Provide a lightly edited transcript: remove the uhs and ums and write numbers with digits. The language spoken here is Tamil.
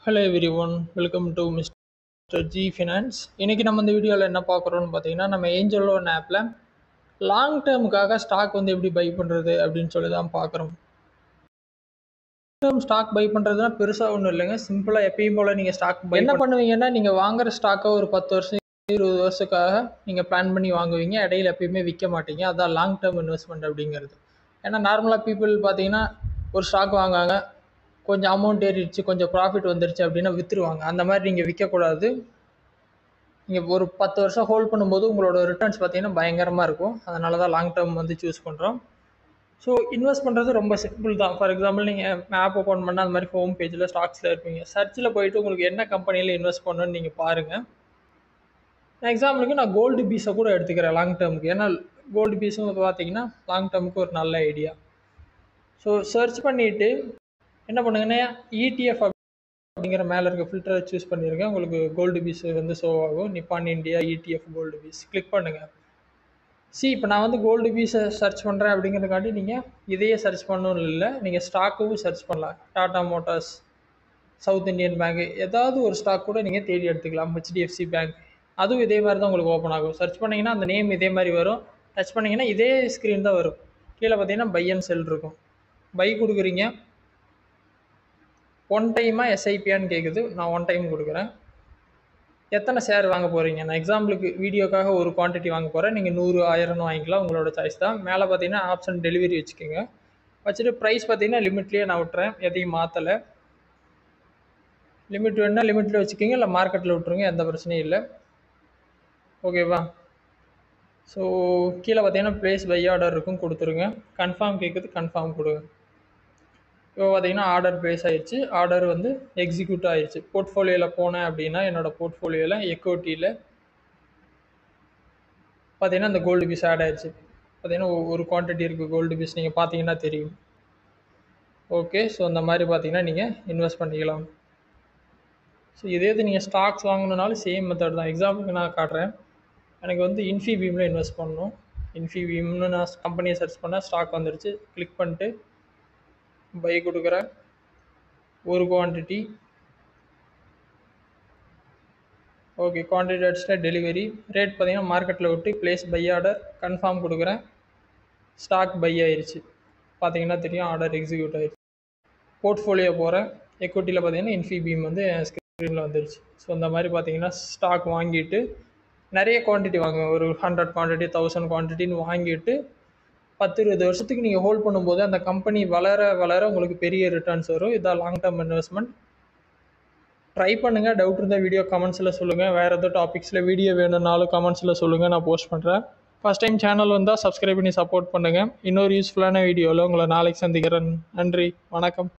Hello every one, welcome to mister G finance. இன்றைக்கி நம்ம இந்த வீடியோவில் என்ன பார்க்குறோன்னு பார்த்தீங்கன்னா, நம்ம ஏஞ்சல் லோன் ஆப்பில் லாங் டேர்முக்காக ஸ்டாக் வந்து எப்படி பை பண்ணுறது அப்படின்னு சொல்லி தான் பார்க்குறோம். ஸ்டாக் பை பண்ணுறதுனா பெருசாக ஒன்றும் இல்லைங்க. சிம்பிளாக எப்பயும் போல் நீங்கள் ஸ்டாக் பை என்ன பண்ணுவீங்கன்னா, நீங்கள் வாங்குகிற ஸ்டாக்கை ஒரு 10 வருஷம் 20 வருஷத்துக்காக நீங்கள் பிளான் பண்ணி வாங்குவீங்க. இடையில எப்பயுமே விற்க மாட்டீங்க. அதான் லாங் டேர்ம் இன்வெஸ்ட்மெண்ட் அப்படிங்கிறது. ஏன்னா நார்மலாக பீப்புள் பார்த்தீங்கன்னா, ஒரு ஸ்டாக் வாங்குவாங்க, கொஞ்சம் அமௌண்ட் ஏறிடுச்சு, கொஞ்சம் ப்ராஃபிட் வந்துருச்சு அப்படின்னா விற்றுருவாங்க. அந்த மாதிரி நீங்கள் விற்கக்கூடாது. நீங்கள் ஒரு 10 வருஷம் ஹோல்ட் பண்ணும்போது உங்களோட ரிட்டர்ன்ஸ் பார்த்தீங்கன்னா பயங்கரமாக இருக்கும். அதனால தான் லாங் டேர்ம் வந்து சூஸ் பண்ணுறோம். ஸோ இன்வெஸ்ட் பண்ணுறது ரொம்ப சிம்பிள் தான். ஃபார் எக்ஸாம்பிள் நீங்கள் ஆப் ஓப்பன் பண்ணால் அந்த மாதிரி ஹோம் பேஜில் ஸ்டாக்ஸில் இருப்பீங்க. சர்ச்சில் போயிட்டு உங்களுக்கு என்ன கம்பெனியில் இன்வெஸ்ட் பண்ணணும்னு நீங்கள் பாருங்கள். எக்ஸாம்பிளுக்கு நான் கோல்டு பீஸை கூட எடுத்துக்கிறேன் லாங் டேர்முக்கு. ஏன்னா கோல்டு பீஸும் பார்த்தீங்கன்னா லாங் டேர்முக்கு ஒரு நல்ல ஐடியா. ஸோ சர்ச் பண்ணிவிட்டு என்ன பண்ணுங்கன்னா, ETF அப்படிங்கிற மேலே இருக்க ஃபில்டரை சூஸ் பண்ணியிருக்கேன். உங்களுக்கு கோல்டு பீஸ் வந்து ஷோ ஆகும். Nippon India ETF gold BeES click பண்ணுங்கள். இப்போ நான் வந்து கோல்டு பீஸை சர்ச் பண்ணுறேன் அப்படிங்கிறதுக்காண்டி நீங்கள் இதையே சர்ச் பண்ணணும்னு இல்லை, நீங்கள் ஸ்டாக்கும் சர்ச் பண்ணலாம். Tata Motors, south Indian bank, ஏதாவது ஒரு ஸ்டாக் கூட நீங்கள் தேடி எடுத்துக்கலாம். HDFC பேங்க், அதுவும் இதே மாதிரி தான் உங்களுக்கு ஓப்பன் ஆகும். சர்ச் பண்ணிங்கன்னா அந்த நேம் இதே மாதிரி வரும். டச் பண்ணிங்கன்னா இதே ஸ்க்ரீன் தான் வரும். கீழே பார்த்தீங்கன்னா பை அண்ட் செல் இருக்கும். பை கொடுக்குறீங்க. ஒன் டைமாக எஸ்ஐபியான்னு கேட்குது. நான் ஒன் டைம் கொடுக்குறேன். எத்தனை ஷேர் வாங்க போகிறீங்க? நான் எக்ஸாம்பிளுக்கு வீடியோக்காக ஒரு குவான்டிட்டி வாங்க போகிறேன். நீங்கள் 100 1000 வாங்கிக்கலாம், உங்களோட சாய்ஸ் தான். மேலே பார்த்தீங்கன்னா ஆப்ஷன் டெலிவரி வச்சுக்கோங்க. வச்சுட்டு ப்ரைஸ் பார்த்தீங்கன்னா லிமிட்லேயே நான் விட்டுறேன், எதையும் மாற்றலை. லிமிட் வேணுன்னா லிமிட்டில் வச்சுக்கோங்க, இல்லை மார்க்கெட்டில் விட்டுருங்க, எந்த பிரச்சனையும் இல்லை. ஓகேவா? ஸோ கீழே பார்த்தீங்கன்னா ப்ளேஸ் பை ஆர்டர் இருக்கும், கொடுத்துருங்க. கன்ஃபார்ம் கேட்குது, கன்ஃபார்ம் கொடுங்க. இப்போ பார்த்தீங்கன்னா ஆர்டர் ப்ளேஸ் ஆகிடுச்சு. ஆர்டர் வந்து எக்ஸிக்யூட் ஆகிடுச்சு. போர்ட்ஃபோலியோவில் போனேன் அப்படின்னா என்னோடய போர்ட்ஃபோலியோவில் எக்விட்டியில் பார்த்தீங்கன்னா இந்த கோல்டு பீஸ் ஆட் ஆகிடுச்சு. பார்த்தீங்கன்னா ஒரு குவான்டிட்டி இருக்குது கோல்டு பீஸ், நீங்கள் பார்த்தீங்கன்னா தெரியும். ஓகே, ஸோ இந்த மாதிரி பார்த்தீங்கன்னா நீங்கள் இன்வெஸ்ட் பண்ணிக்கலாம். ஸோ இதே இது நீங்கள் ஸ்டாக்ஸ் வாங்கணுன்னாலும் சேம் மெத்தட் தான். எக்ஸாம்பிளுக்கு நான் காட்டுறேன். எனக்கு வந்து இன்ஃபிபீமில் இன்வெஸ்ட் பண்ணணும். இன்ஃபிபீம்னு நான் கம்பெனியை சர்ச் பண்ணால் ஸ்டாக் வந்துடுச்சு. கிளிக் பண்ணிட்டு பை கொடுக்குறேன். ஒரு குவான்டிட்டி. ஓகே, குவான்டிட்டி அடிச்சுட்டு டெலிவரி ரேட் பார்த்தீங்கன்னா மார்க்கெட்டில் விட்டு ப்ளேஸ் பை ஆர்டர் கன்ஃபார்ம் கொடுக்குறேன். ஸ்டாக் பை ஆயிடுச்சு. பார்த்தீங்கன்னா தெரியும், ஆர்டர் எக்ஸிக்யூட் ஆயிடுச்சு. போர்ட்ஃபோலியோ போகிறேன். எக்விட்டியில் பார்த்தீங்கன்னா இன்ஃபிபீம் வந்து ஸ்க்ரீனில் வந்துடுச்சு. ஸோ இந்த மாதிரி பார்த்தீங்கன்னா ஸ்டாக் வாங்கிட்டு நிறைய குவான்டிட்டி வாங்க, ஒரு 100 குவான்டிட்டி 1000 குவான்டிட்டின்னு வாங்கிட்டு 10-20 வருஷத்துக்கு நீங்கள் ஹோல்ட் பண்ணும்போது அந்த கம்பெனி வளர வளர உங்களுக்கு பெரிய ரிட்டர்ன்ஸ் வரும். இதான் லாங் டேர்ம் இன்வெஸ்ட்மெண்ட். ட்ரை பண்ணுங்கள். டவுட் இருந்தால் வீடியோ கமெண்ட்ஸில் சொல்லுங்கள். வேறு எதாவது டாபிக்ஸில் வீடியோ வேணும்னாலும் கமெண்ட்ஸில் சொல்லுங்கள், நான் போஸ்ட் பண்ணுறேன். ஃபஸ்ட் டைம் சேனல் வந்தால் சப்ஸ்கிரைப் பண்ணி சப்போர்ட் பண்ணுங்கள். இன்னொரு யூஸ்ஃபுல்லான வீடியோவில் உங்களை நாளைக்கு சந்திக்கிறேன். நன்றி, வணக்கம்.